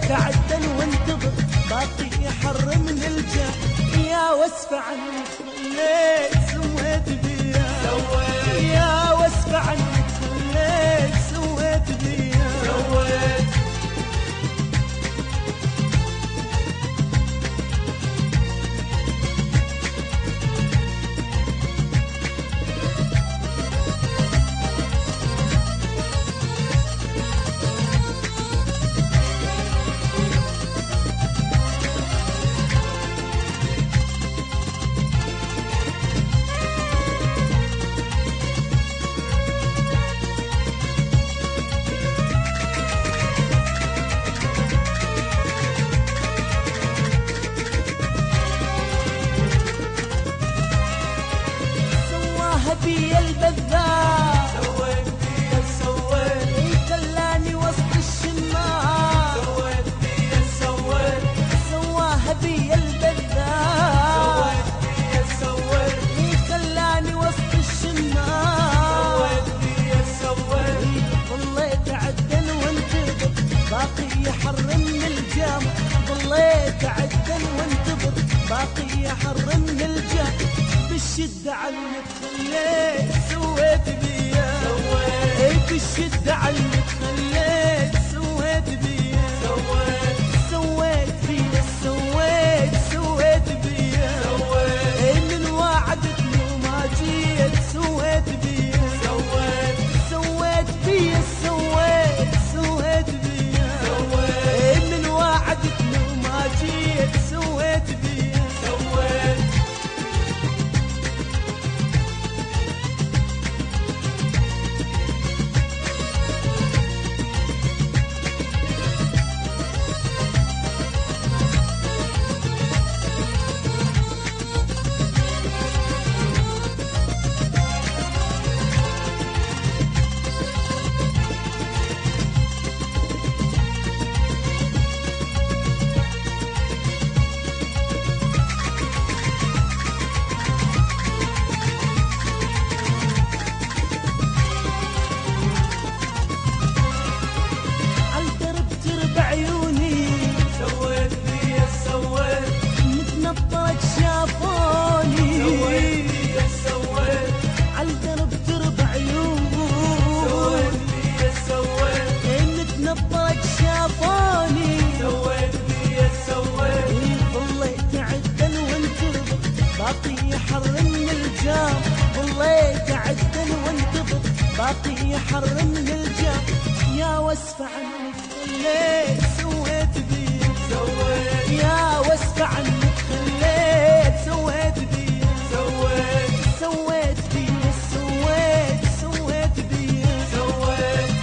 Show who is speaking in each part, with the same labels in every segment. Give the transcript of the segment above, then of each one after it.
Speaker 1: ظليت اعدل وانتظر باقي حر من الجاه. يا واسفة عنك خليت سويت بيا، يا واسفة عنك خليت سويت بيا. بي البذاء
Speaker 2: سويت بيا سويت،
Speaker 1: خلاني وسط الشماع
Speaker 2: سويت بيا سويت،
Speaker 1: سواها بي البذاء
Speaker 2: سويت بيا سويت،
Speaker 1: خلاني وسط الشماع
Speaker 2: سويت بيا سويت.
Speaker 1: ظليت اعدل وانتظر باقي حر من الجام، ظليت اعدل وانتظر باقي حر من الجام. بالشدة عنك خليت سويت بيا، بالشدة عنك خليت سويت بيا، سويت بيا سويت بيا. من وعدتني وما جيت سويت بيا، سويت بيا سويت بيا. من وعدتني وما جيت سويت بيا. باقي حر من الجام، ظليت اعدل وانتظر باقي حر من الجام. يا واسفة عنك خليت سويت بيا، يا واسفة عنك خليت سويت بيا، سويت بيا سويت بيا.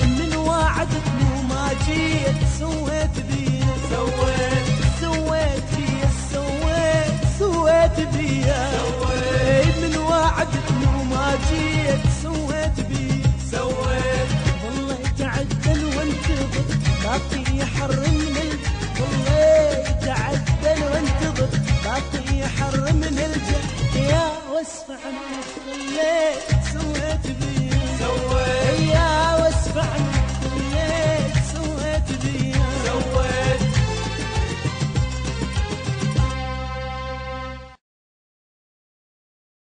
Speaker 1: من وعدتني وما جيت سويت بيا، سويت بيا سويت بيا. من وعدتني وما جيت سويت بيا، ظليت اعدل وانتظر باقي حر من ظليت اعدل وانتظر باقي حر من الجاه. يا واسفة عنك خليت سويت بيا.